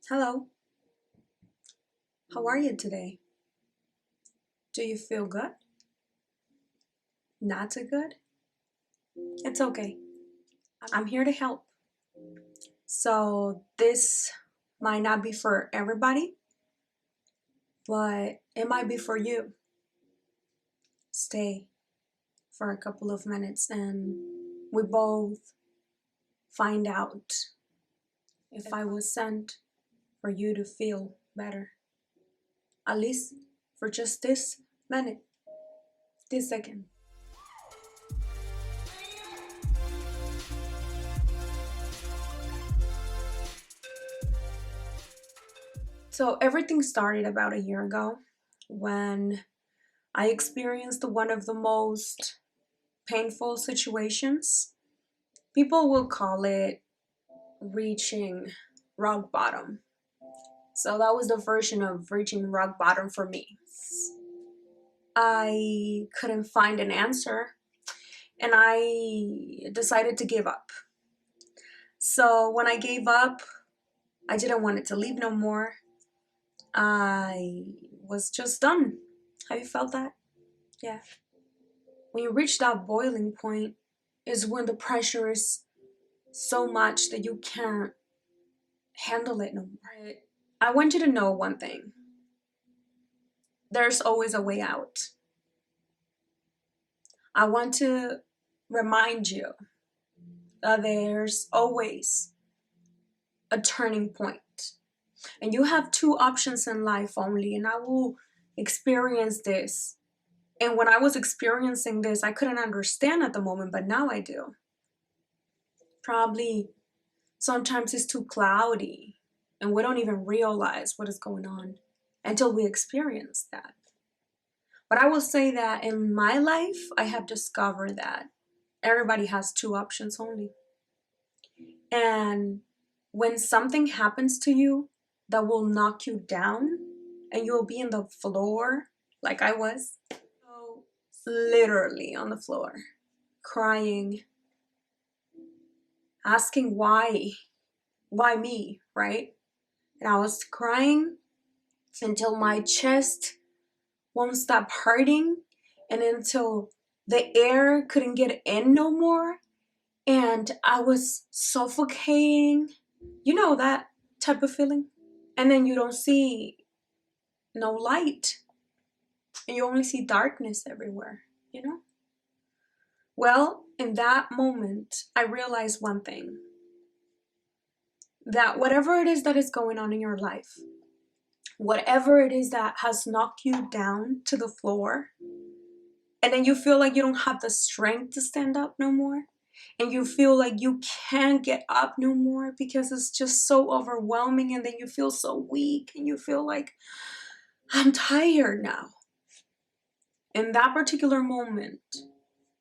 Hello, how are you today? Do you feel good? Not so good? It's okay. I'm here to help. So, this might not be for everybody, but it might be for you. Stay for a couple of minutes and we both find out if I was sent for you to feel better. At least for just this minute, this second. So everything started about a year ago when I experienced one of the most painful situations. People will call it reaching rock bottom. So that was the version of reaching rock bottom for me. I couldn't find an answer and I decided to give up. So when I gave up, I didn't want it to leave no more. I was just done. Have you felt that? Yeah. When you reach that boiling point is when the pressure is so much that you can't handle it no more. I want you to know one thing. There's always a way out. I want to remind you that there's always a turning point. And you have two options in life only, and I will experience this. And when I was experiencing this, I couldn't understand at the moment, but now I do. Probably sometimes it's too cloudy and we don't even realize what is going on until we experience that. But I will say that in my life, I have discovered that everybody has two options only. And when something happens to you that will knock you down and you'll be in the floor like I was, so literally on the floor, crying, asking why me, right? And I was crying until my chest won't stop hurting and until the air couldn't get in no more and I was suffocating. You know that type of feeling? And then you don't see no light and you only see darkness everywhere, you know? Well, in that moment, I realized one thing, that whatever it is that is going on in your life, whatever it is that has knocked you down to the floor, and then you feel like you don't have the strength to stand up no more, and you feel like you can't get up no more because it's just so overwhelming, and then you feel so weak and you feel like, I'm tired now. In that particular moment,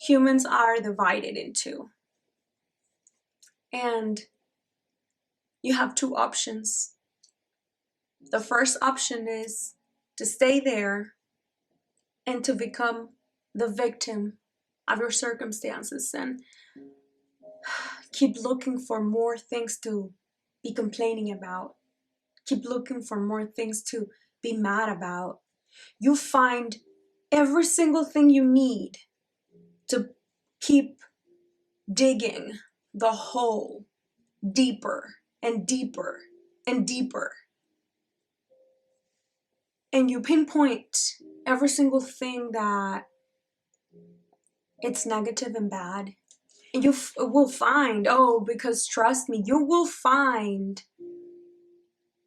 humans are divided in two. And you have two options. The first option is to stay there and to become the victim of your circumstances and keep looking for more things to be complaining about. Keep looking for more things to be mad about. You find every single thing you need to keep digging the hole deeper and deeper and deeper. And you pinpoint every single thing that it's negative and bad. And you will find, oh, because trust me, you will find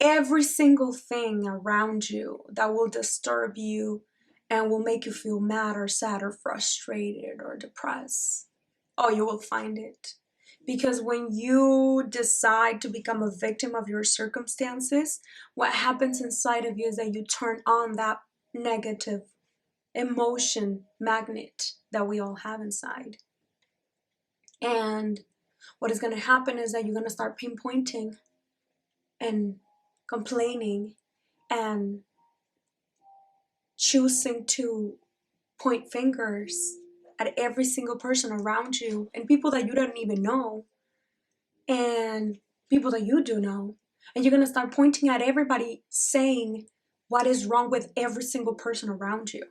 every single thing around you that will disturb you and will make you feel mad or sad or frustrated or depressed. Oh, you will find it. Because when you decide to become a victim of your circumstances, what happens inside of you is that you turn on that negative emotion magnet that we all have inside. And what is going to happen is that you're going to start pinpointing and complaining and choosing to point fingers at every single person around you and people that you don't even know and people that you do know. And you're going to start pointing at everybody, saying what is wrong with every single person around you.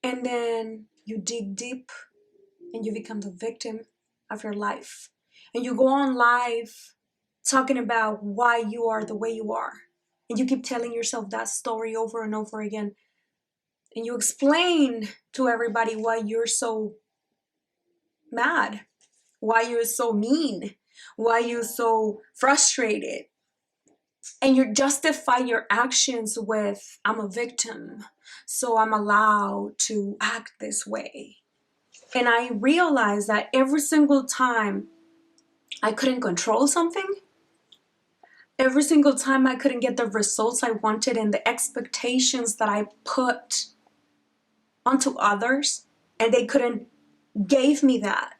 And then you dig deep and you become the victim of your life. And you go on live talking about why you are the way you are. And you keep telling yourself that story over and over again. And you explain to everybody why you're so mad, why you're so mean, why you're so frustrated. And you justify your actions with, I'm a victim, so I'm allowed to act this way. And I realized that every single time I couldn't control something, every single time I couldn't get the results I wanted and the expectations that I put onto others, and they couldn't give me that.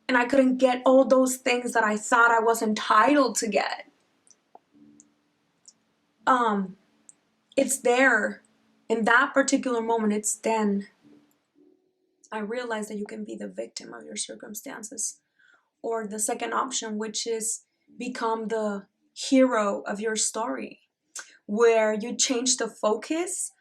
And I couldn't get all those things that I thought I was entitled to get. It's there. In that particular moment, it's then I realized that you can be the victim of your circumstances. Or the second option, which is become the hero of your story, where you change the focus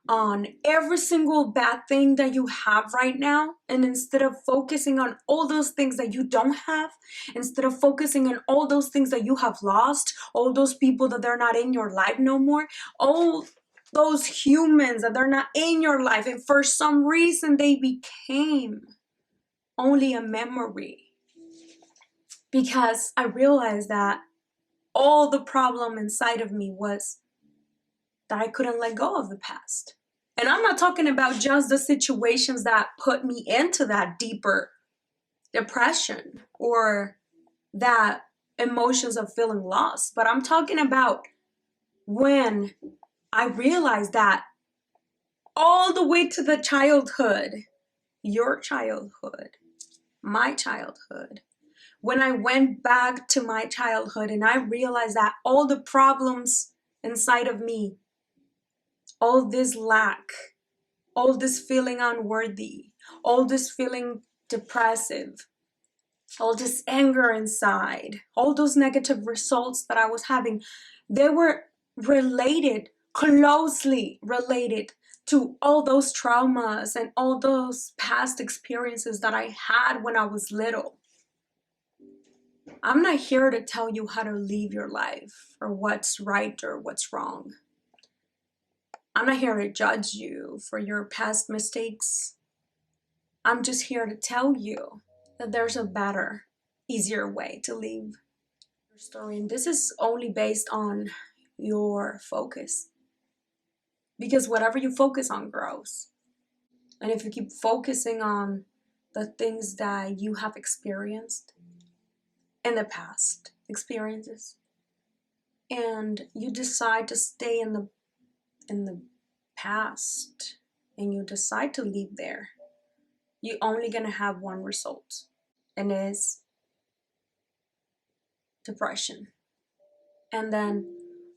on every single bad thing that you have right now, and instead of focusing on all those things that you don't have, instead of focusing on all those things that you have lost, all those people that they're not in your life no more, all those humans that they're not in your life, and for some reason they became only a memory. Because I realized that all the problem inside of me was that I couldn't let go of the past. And I'm not talking about just the situations that put me into that deeper depression or that emotions of feeling lost, but I'm talking about when I realized that all the way to the childhood, your childhood, my childhood, when I went back to my childhood and I realized that all the problems inside of me, all this lack, all this feeling unworthy, all this feeling depressive, all this anger inside, all those negative results that I was having, they were related, closely related to all those traumas and all those past experiences that I had when I was little. I'm not here to tell you how to live your life or what's right or what's wrong. I'm not here to judge you for your past mistakes. I'm just here to tell you that there's a better, easier way to live your story. And this is only based on your focus. Because whatever you focus on grows. And if you keep focusing on the things that you have experienced in the past, experiences, and you decide to stay in the past and you decide to live there, you're only gonna have one result, and it's depression. And then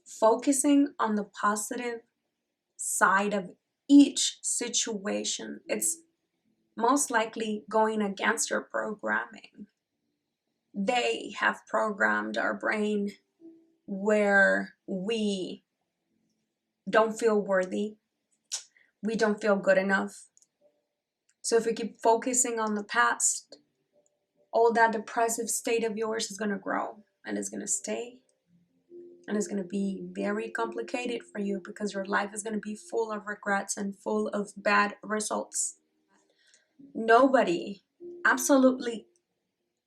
focusing on the positive side of each situation, it's most likely going against your programming. They have programmed our brain where we don't feel worthy, we don't feel good enough. So if we keep focusing on the past, all that depressive state of yours is going to grow and it's going to stay, and it's going to be very complicated for you because your life is going to be full of regrets and full of bad results. Nobody, absolutely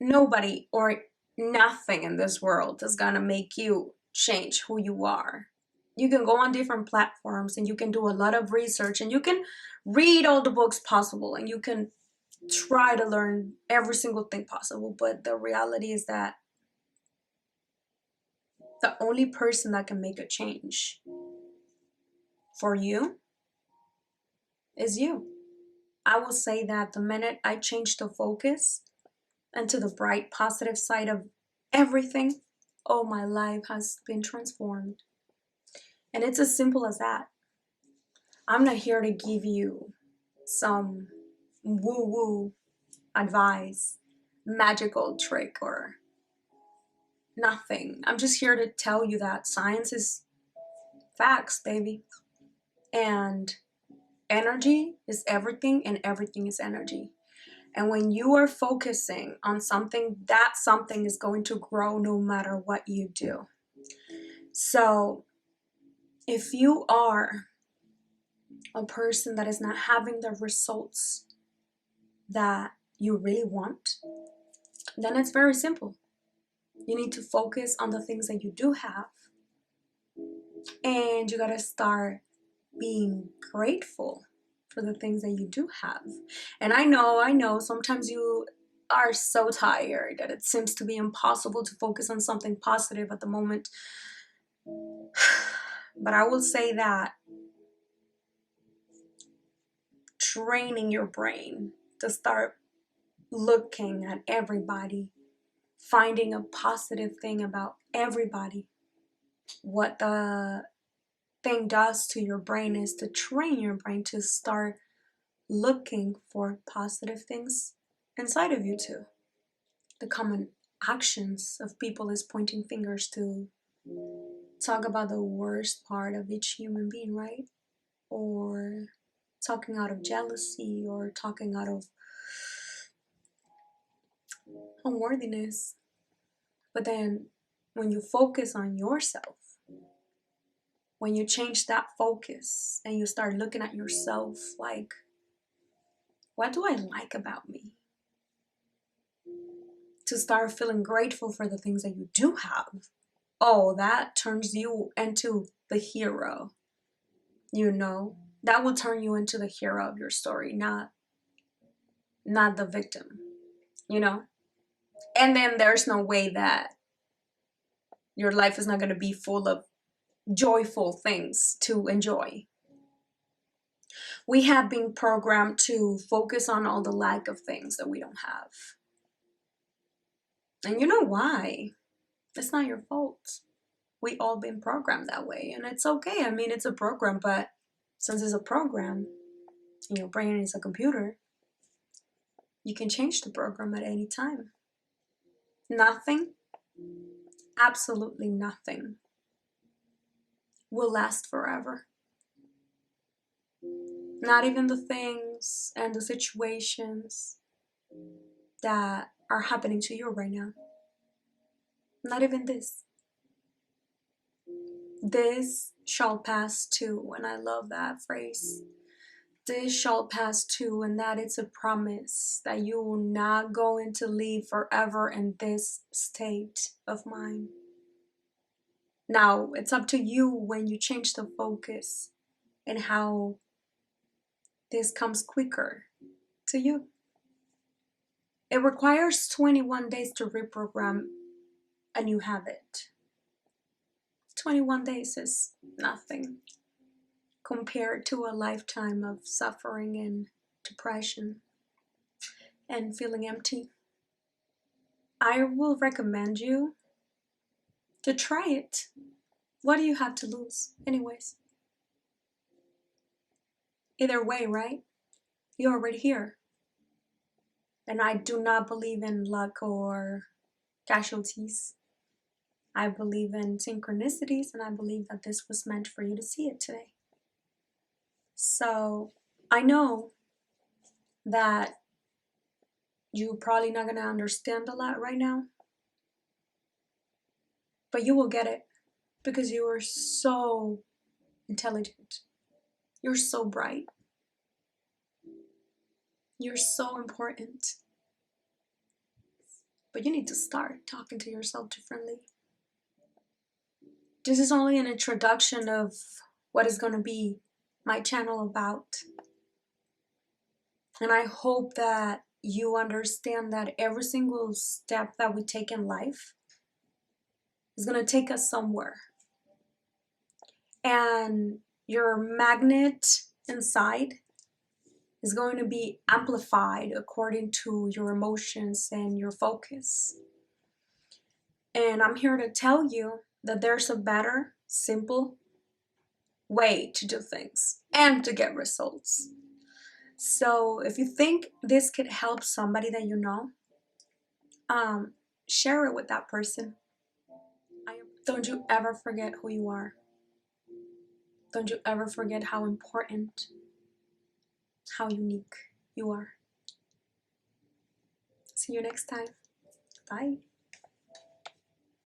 nobody or nothing in this world is going to make you change who you are. You can go on different platforms and you can do a lot of research and you can read all the books possible and you can try to learn every single thing possible, but the reality is that the only person that can make a change for you is you. I will say that the minute I changed the focus and to the bright, positive side of everything, oh, my life has been transformed. And it's as simple as that. I'm not here to give you some woo-woo advice, magical trick, or nothing. I'm just here to tell you that science is facts, baby. And energy is everything, and everything is energy. And when you are focusing on something, that something is going to grow no matter what you do. So if you are a person that is not having the results that you really want, then it's very simple. You need to focus on the things that you do have. And you gotta start being grateful for the things that you do have. And I know, sometimes you are so tired that it seems to be impossible to focus on something positive at the moment. But I will say that training your brain to start looking at everybody, finding a positive thing about everybody, what the thing does to your brain is to train your brain to start looking for positive things inside of you too. The common actions of people is pointing fingers to talk about the worst part of each human being, right? Or talking out of jealousy, or talking out of unworthiness. But then when you focus on yourself, when you change that focus and you start looking at yourself like, what do I like about me? To start feeling grateful for the things that you do have. Oh, that turns you into the hero. You know, that will turn you into the hero of your story, not the victim, you know? And then there's no way that your life is not going to be full of joyful things to enjoy. We have been programmed to focus on all the lack of things that we don't have. And you know why? It's not your fault. We all been programmed that way, and it's okay. I mean, it's a program, but since it's a program and your brain is a computer, you can change the program at any time. Nothing, absolutely nothing, will last forever. Not even the things and the situations that are happening to you right now. Not even this. This shall pass too, and I love that phrase. This shall pass too, and that it's a promise that you will not going to live forever in this state of mind. Now, it's up to you when you change the focus and how this comes quicker to you. It requires 21 days to reprogram a new habit. 21 days is nothing compared to a lifetime of suffering and depression and feeling empty. I will recommend you to try it. What do you have to lose anyways? Either way, right? You're already here. And I do not believe in luck or casualties. I believe in synchronicities, and I believe that this was meant for you to see it today. So I know that you're probably not going to understand a lot right now, but you will get it because you are so intelligent. You're so bright. You're so important. But you need to start talking to yourself differently. This is only an introduction of what is going to be my channel about. And I hope that you understand that every single step that we take in life is going to take us somewhere. And your magnet inside is going to be amplified according to your emotions and your focus. And I'm here to tell you that there's a better, simple way to do things and to get results. So if you think this could help somebody that you know, share it with that person. Don't you ever forget who you are. Don't you ever forget how important, how unique you are. See you next time. Bye.